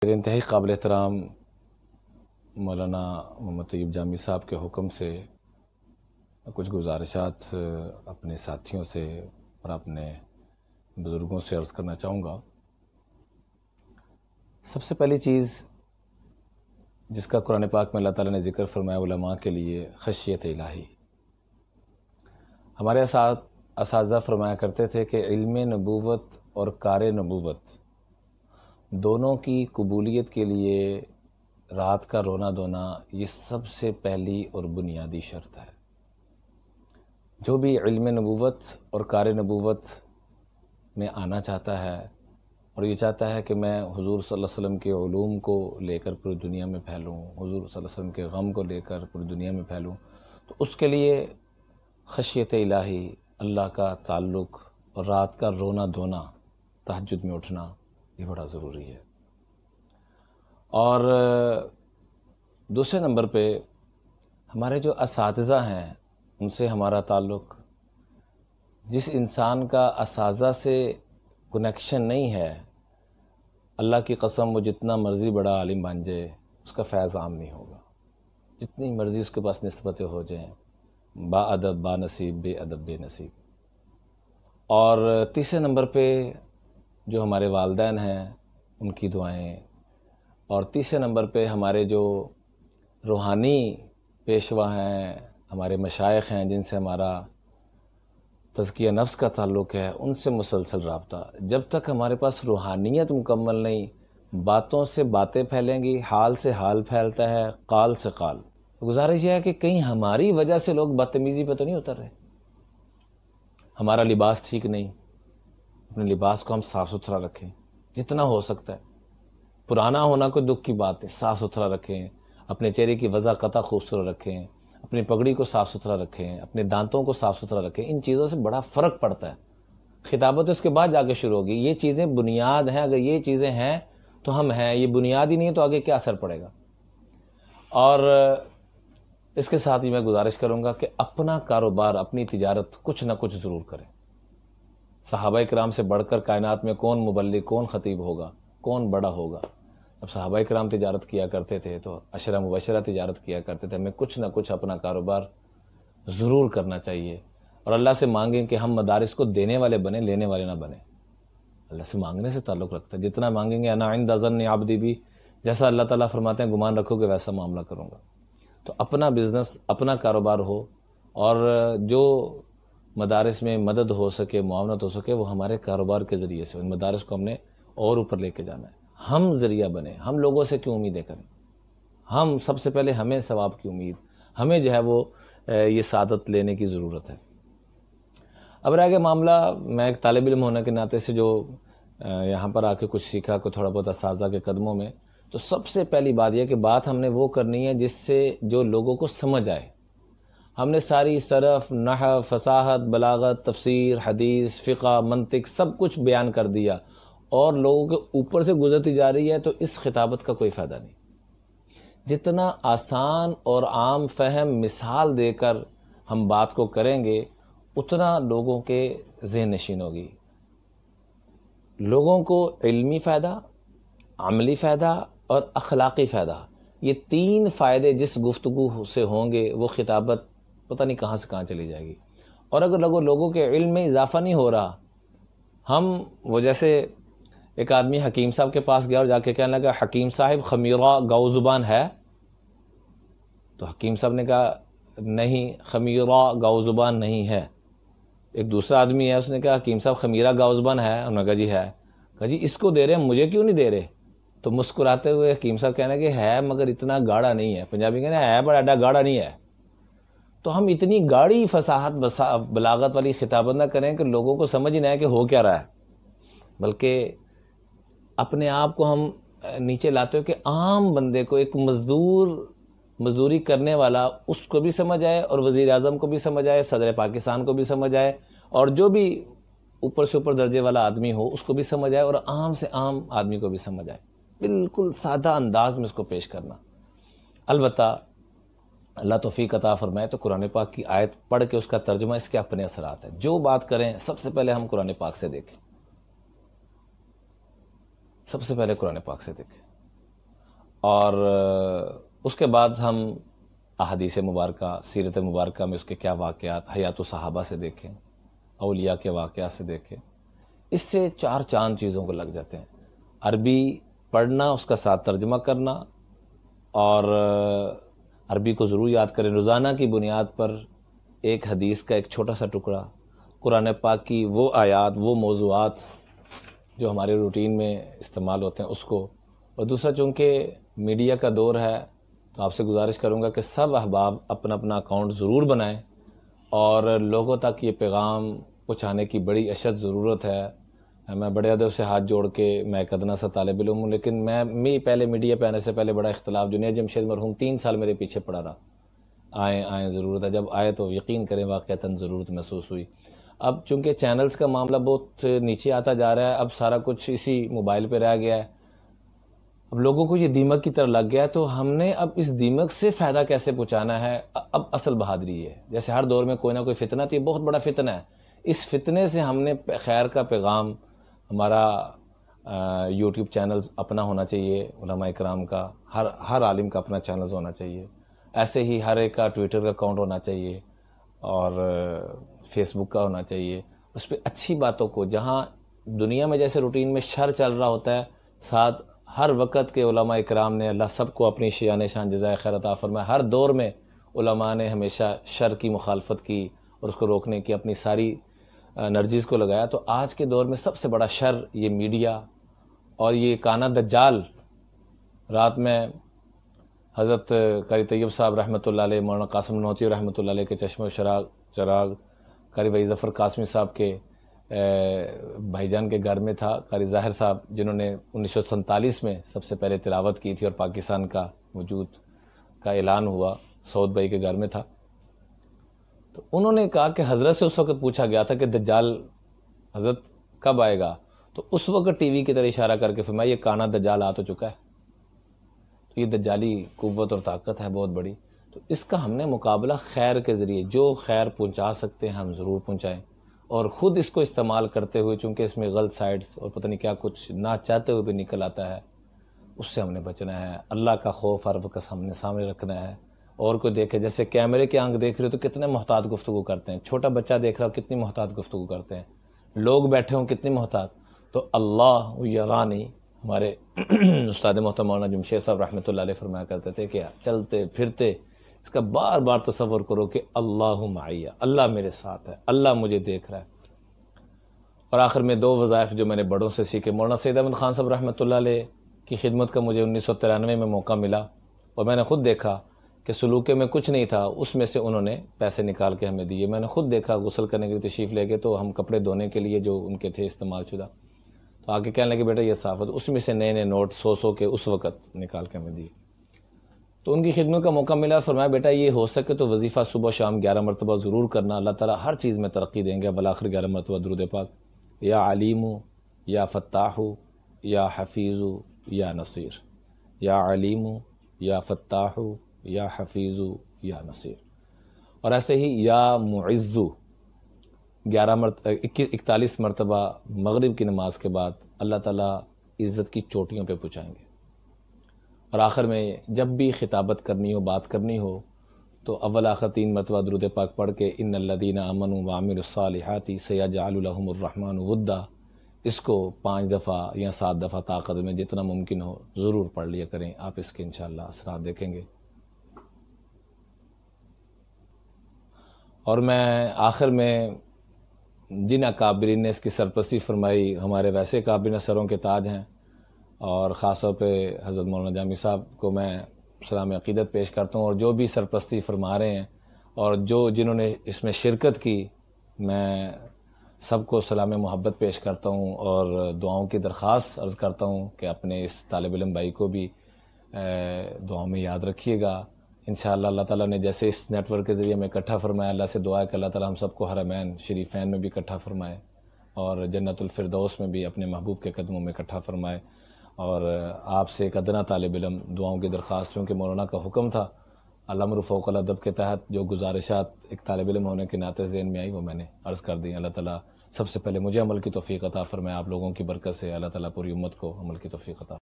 میرے انتہائی قابل احترام مولانا محمد طیب جامی صاحب کے حکم سے کچھ گزارشات اپنے ساتھیوں سے اور اپنے بزرگوں سے عرض کرنا چاہوں گا۔ سب سے پہلی چیز جس کا قرآن پاک میں اللہ تعالیٰ نے ذکر فرمایا علماء کے لیے خشیت الہی۔ ہمارے اساتذہ فرمایا کرتے تھے کہ علم نبوت اور کار نبوت دونوں کی قبولیت کے لیے رات کا رونا دھونا یہ سب سے پہلی اور بنیادی شرط ہے۔ جو بھی علم نبوت اور کار نبوت میں آنا چاہتا ہے اور یہ چاہتا ہے کہ میں حضور صلی اللہ علیہ وسلم کے علوم کو لے کر پوری دنیا میں پھیلوں، حضور صلی اللہ علیہ وسلم کے غم کو لے کر پوری دنیا میں پھیلوں، تو اس کے لیے خشیت الہی، اللہ کا تعلق اور رات کا رونا دھونا، تہجد میں اٹھنا یہ بڑا ضروری ہے۔ اور دوسرے نمبر پہ ہمارے جو اساتذہ ہیں ان سے ہمارا تعلق، جس انسان کا اساتذہ سے کنیکشن نہیں ہے، اللہ کی قسم وہ جتنا مرضی بڑا عالم بن جائے اس کا فیض عام نہیں ہوگا، جتنی مرضی اس کے پاس نسبتیں ہو جائیں، با ادب با نصیب، بے ادب بے نصیب۔ اور تیسرے نمبر پہ جو ہمارے والدین ہیں ان کی دعائیں، اور تیسرے نمبر پہ ہمارے جو روحانی پیشوا ہیں، ہمارے مشائخ ہیں جن سے ہمارا تزکیہ نفس کا تعلق ہے، ان سے مسلسل رابطہ۔ جب تک ہمارے پاس روحانیت مکمل نہیں، باتوں سے باتیں پھیلیں گی، حال سے حال پھیلتا ہے، قال سے قال۔ گزارش یہ ہے کہ کہیں ہماری وجہ سے لوگ بدتمیزی پہ تو نہیں اتر رہے۔ ہمارا لباس ٹھیک نہیں، اپنے لباس کو ہم صاف ستھرا رکھیں جتنا ہو سکتا ہے۔ پرانا ہونا کوئی دکھ کی بات ہے، صاف ستھرا رکھیں، اپنے چہرے کی وضاحت خوبصورت رکھیں، اپنی پگڑی کو صاف ستھرا رکھیں، اپنے دانتوں کو صاف ستھرا رکھیں۔ ان چیزوں سے بڑا فرق پڑتا ہے۔ خطابت اس کے بعد جا کے شروع ہوگی۔ یہ چیزیں بنیاد ہیں، اگر یہ چیزیں ہیں تو ہم ہیں، یہ بنیاد ہی نہیں ہے تو آگے کیا اثر پڑے گا۔ اور اس کے ساتھ ہی میں گزارش کروں گا کہ اپنا کاروبار، اپنی تجارت کچھ نہ کچھ ضرور کریں۔ صحابہ کرام سے بڑھ کر کائنات میں کون مبلغ، کون خطیب ہوگا، کون بڑا ہوگا؟ اب صحابہ کرام تجارت کیا کرتے تھے تو عشرہ مبشرہ تجارت کیا کرتے تھے۔ ہمیں کچھ نہ کچھ اپنا کاروبار ضرور کرنا چاہیے، اور اللہ سے مانگیں کہ ہم مدارس کو دینے والے بنیں، لینے والے نہ بنیں۔ اللہ سے مانگنے سے تعلق رکھتا ہے، جتنا مانگیں گے انا عند ظن عبدی بھی، جیسا اللہ تعالیٰ فرماتے ہیں گمان رکھو گے ویسا معاملہ کروں گا۔ تو اپنا بزنس، اپنا کاروبار ہو، اور جو مدارس میں مدد ہو سکے، معاونت ہو سکے، وہ ہمارے کاروبار کے ذریعے سے، ان مدارس کو ہم نے اور اوپر لے کے جانا ہے۔ ہم ذریعہ بنیں، ہم لوگوں سے کیوں امیدیں کریں؟ ہم سب سے پہلے ہمیں ثواب کی امید، ہمیں جو ہے وہ یہ سعادت لینے کی ضرورت ہے۔ اب رہ گیا معاملہ، میں ایک طالب علم ہونے کے ناطے سے جو یہاں پر آ کے کچھ سیکھا کو تھوڑا بہت اساتذہ کے قدموں میں، تو سب سے پہلی بات یہ کہ بات ہم نے وہ کرنی ہے جس سے جو لوگوں کو سمجھ آئے۔ ہم نے ساری صرف، نحو، فصاحت، بلاغت، تفسیر، حدیث، فقہ، منطق سب کچھ بیان کر دیا، اور لوگوں کے اوپر سے گزرتی جا رہی ہے، تو اس خطابت کا کوئی فائدہ نہیں۔ جتنا آسان اور عام فہم مثال دے کر ہم بات کو کریں گے، اتنا لوگوں کے ذہن نشین ہوگی۔ لوگوں کو علمی فائدہ، عملی فائدہ اور اخلاقی فائدہ، یہ تین فائدے جس گفتگو سے ہوں گے، وہ خطابت پتہ نہیں کہاں سے کہاں چلی جائے گی۔ اور اگر لوگوں کے علم میں اضافہ نہیں ہو رہا، وہ جیسے ایک آدمی حکیم صاحب کے پاس گیا اور جا کے کہنے لگا حکیم صاحب خمیرہ گاؤ زبان ہے؟ تو حکیم صاحب نے کہا نہیں، خمیرہ گاؤ زبان نہیں ہے۔ ایک دوسرا آدمی ہے، اس نے کہا حکیم صاحب خمیرہ گاؤ زبان ہے؟ انہوں نے کہا جی ہے۔ کہا جی اس کو دے رہے ہیں، مجھے کیوں نہیں دے رہے؟ تو مسکراتے ہوئے حکیم صاحب کہنے کہ ہے مگر اتنا گاڑا نہیں ہے۔ پنجابی کہنا ہے بڑا ایڈا گاڑا نہیں ہے۔ تو ہم اتنی گاڑی فصاحت بلاغت والی خطابت نہ کریں کہ لوگوں کو سمجھ ہی نہ آئے کہ ہو کیا رہا ہے، بلکہ اپنے آپ کو ہم نیچے لاتے ہو کہ عام بندے کو، ایک مزدوری کرنے والا، اس کو بھی سمجھ آئے، اور وزیر اعظم کو بھی سمجھ آئے، صدر پاکستان کو بھی سمجھ آئے، اور جو بھی اوپر سے اوپر درجے والا آدمی ہو اس کو بھی سمجھ آئے، اور عام سے عام آدمی کو بھی سمجھ آئے۔ بالکل سادہ انداز میں اس کو پیش کرنا۔ البتہ اللہ توفیق عطا فرمائے تو قرآن پاک کی آیت پڑھ کے اس کا ترجمہ، اس کے اپنے اثرات ہیں۔ جو بات کریں سب سے پہلے ہم قرآن پاک سے دیکھیں، سب سے پہلے قرآن پاک سے دیکھیں۔ اور اس کے بعد ہم احادیث مبارکہ، سیرت مبارکہ میں اس کے کیا واقعات، حیات صحابہ سے دیکھیں، اولیاء کے واقعات سے دیکھیں، اس سے 4 چاند چیزوں کو لگ جاتے ہیں۔ عربی پڑھنا، اس کا ساتھ ترجمہ کرنا، اور عربی کو ضرور یاد کریں۔ روزانہ کی بنیاد پر ایک حدیث کا ایک چھوٹا سا ٹکڑا، قرآن پاک کی وہ آیات، وہ موضوعات جو ہمارے روٹین میں استعمال ہوتے ہیں اس کو۔ اور دوسرا، چونکہ میڈیا کا دور ہے تو آپ سے گزارش کروں گا کہ سب احباب اپنا اپنا اکاؤنٹ ضرور بنائیں، اور لوگوں تک یہ پیغام پہنچانے کی بڑی اشد ضرورت ہے۔ میں بڑے ادب سے ہاتھ جوڑ کے، میں ایک ادنا سا طالب علم ہوں، لیکن میں پہلے میڈیا پہ آنے سے پہلے بڑا اختلاف، جنید جمشید مرحوم 3 سال میرے پیچھے پڑا رہا، آئیں ضرورت ہے۔ جب آئے تو یقین کریں واقعتاً ضرورت محسوس ہوئی۔ اب چونکہ چینلز کا معاملہ بہت نیچے آتا جا رہا ہے، اب سارا کچھ اسی موبائل پہ رہ گیا ہے، اب لوگوں کو یہ دیمک کی طرح لگ گیا ہے، تو ہم نے اب اس دیمک سے فائدہ کیسے پہنچانا ہے، اب اصل بہادری ہے۔ جیسے ہر دور میں کوئی نہ کوئی فتنہ، تو یہ بہت بڑا فتنہ ہے۔ اس فتنے سے ہم نے خیر کا پیغام، ہمارا یوٹیوب چینلز اپنا ہونا چاہیے، علماء اکرام کا، ہر عالم کا اپنا چینلز ہونا چاہیے، ایسے ہی ہر ایک کا ٹویٹر کا اکاؤنٹ ہونا چاہیے، اور فیس بک کا ہونا چاہیے۔ اس پہ اچھی باتوں کو، جہاں دنیا میں جیسے روٹین میں شر چل رہا ہوتا ہے، ساتھ ہر وقت کے علماء اکرام نے، اللہ سب کو اپنی شان جزائے خیر عطا فرمائے، ہر دور میں علماء نے ہمیشہ شر کی مخالفت کی اور اس کو روکنے کی اپنی ساری انرجیز کو لگایا۔ تو آج کے دور میں سب سے بڑا شر یہ میڈیا اور یہ کانا دجال۔ رات میں حضرت قاری طیب صاحب رحمۃ اللہ علیہ، مولانا قاسم نوتی رحمۃ اللہ علیہ کے چشم و چراغ، قاری بھائی ظفر قاسمی صاحب کے بھائی جان کے گھر میں تھا، قاری ظاہر صاحب جنہوں نے 1947 میں سب سے پہلے تلاوت کی تھی اور پاکستان کا وجود کا اعلان ہوا، سعود بھائی کے گھر میں تھا۔ تو انہوں نے کہا کہ حضرت سے اس وقت پوچھا گیا تھا کہ دجال حضرت کب آئے گا، تو اس وقت ٹی وی کی طرح اشارہ کر کے فرمایا یہ کانا دجال آ تو چکا ہے۔ تو یہ دجالی قوت اور طاقت ہے بہت بڑی۔ تو اس کا ہم نے مقابلہ خیر کے ذریعے، جو خیر پہنچا سکتے ہیں ہم ضرور پہنچائیں، اور خود اس کو استعمال کرتے ہوئے، چونکہ اس میں غلط سائڈز اور پتہ نہیں کیا کچھ نہ چاہتے ہوئے بھی نکل آتا ہے، اس سے ہم نے بچنا ہے۔ اللہ کا خوف ہر وقت ہم نے سامنے رکھنا ہے۔ اور کوئی دیکھے، جیسے کیمرے کے آنکھ دیکھ رہے ہو تو کتنے محتاط گفتگو کرتے ہیں، چھوٹا بچہ دیکھ رہا ہو کتنی محتاط گفتگو کرتے ہیں، لوگ بیٹھے ہوں کتنی محتاط۔ تو اللہ یرانی، ہمارے استاد محترم مولانا جمشید صاحب رحمۃ اللہ علیہ فرمایا کرتے تھے کہ چلتے پھرتے اس کا بار بار تصور کرو کہ اللہ معیہ، اللہ میرے ساتھ ہے، اللہ مجھے دیکھ رہا ہے۔ اور آخر میں 2 وظائف جو میں نے بڑوں سے سیکھے، مولانا سید احمد خان صاحب رحمۃ اللہ علیہ کی خدمت کا مجھے 1993 میں موقع ملا، اور میں نے خود دیکھا کہ سلوکے میں کچھ نہیں تھا، اس میں سے انہوں نے پیسے نکال کے ہمیں دیے۔ میں نے خود دیکھا، غسل کرنے کے لیے تشریف لے گئے تو ہم کپڑے دھونے کے لیے جو ان کے تھے استعمال شدہ، تو آ کے کہنے لگے بیٹا یہ صاف ہے، تو اس میں سے نئے نوٹ 100 کے اس وقت نکال کے ہمیں دیے۔ تو ان کی خدمت کا موقع ملا، فرمایا بیٹا یہ ہو سکے تو وظیفہ صبح شام 11 مرتبہ ضرور کرنا، اللہ تعالیٰ ہر چیز میں ترقی دیں گے۔ بالآخر 11 مرتبہ درود پاک، یا علیم یا فتاح یا حفیظ یا نصیر، یا علیم یا فتاح یا حفیظ یا نصیر۔ اور ایسے ہی یا معز 41 مرتبہ مغرب کی نماز کے بعد اللہ تعالیٰ عزت کی چوٹیوں پہ پہنچائیں گے۔ اور آخر میں جب بھی خطابت کرنی ہو، بات کرنی ہو، تو اول آخر 3 مرتبہ درود پاک پڑھ کے ان الذین آمنوا وعملوا الصالحات سیجعل لهم الرحمن ودا، اس کو 5 دفعہ یا 7 دفعہ طاقت میں جتنا ممکن ہو ضرور پڑھ لیا کریں، آپ اس کے انشاءاللہ اثرات دیکھیں گے۔ اور میں آخر میں جن اکابرین نے اس کی سرپرستی فرمائی، ہمارے ویسے اکابرین سروں کے تاج ہیں، اور خاص طور پہ حضرت مولانا جامی صاحب کو میں سلام عقیدت پیش کرتا ہوں، اور جو بھی سرپرستی فرما رہے ہیں اور جنہوں نے اس میں شرکت کی، میں سب کو سلام محبت پیش کرتا ہوں، اور دعاؤں کی درخواست عرض کرتا ہوں کہ اپنے اس طالب علم بھائی کو بھی دعاؤں میں یاد رکھیے گا۔ انشاءاللہ اللہ تعالیٰ نے جیسے اس نیٹ ورک کے ذریعے میں اکٹھا فرمایا، اللہ سے دعا ہے کہ اللہ تعالیٰ ہم سب کو حرمین شریفین میں بھی اکٹھا فرمائے، اور جنت الفردوس میں بھی اپنے محبوب کے قدموں میں اکٹھا فرمائے۔ اور آپ سے ایک ادنا طالب علم دعاؤں کی درخواست، چونکہ مولانا کا حکم تھا، الامر فوق الادب کے تحت جو گزارشات ایک طالب علم ہونے کے ناطے ذہن میں آئی وہ میں نے عرض کر دی۔ اللہ تعالیٰ سب سے پہلے مجھے عمل کی توفیق عطا فرمائے، آپ لوگوں کی برکت سے اللہ تعالیٰ پوری امت کو عمل کی توفیق عطا فرمائے۔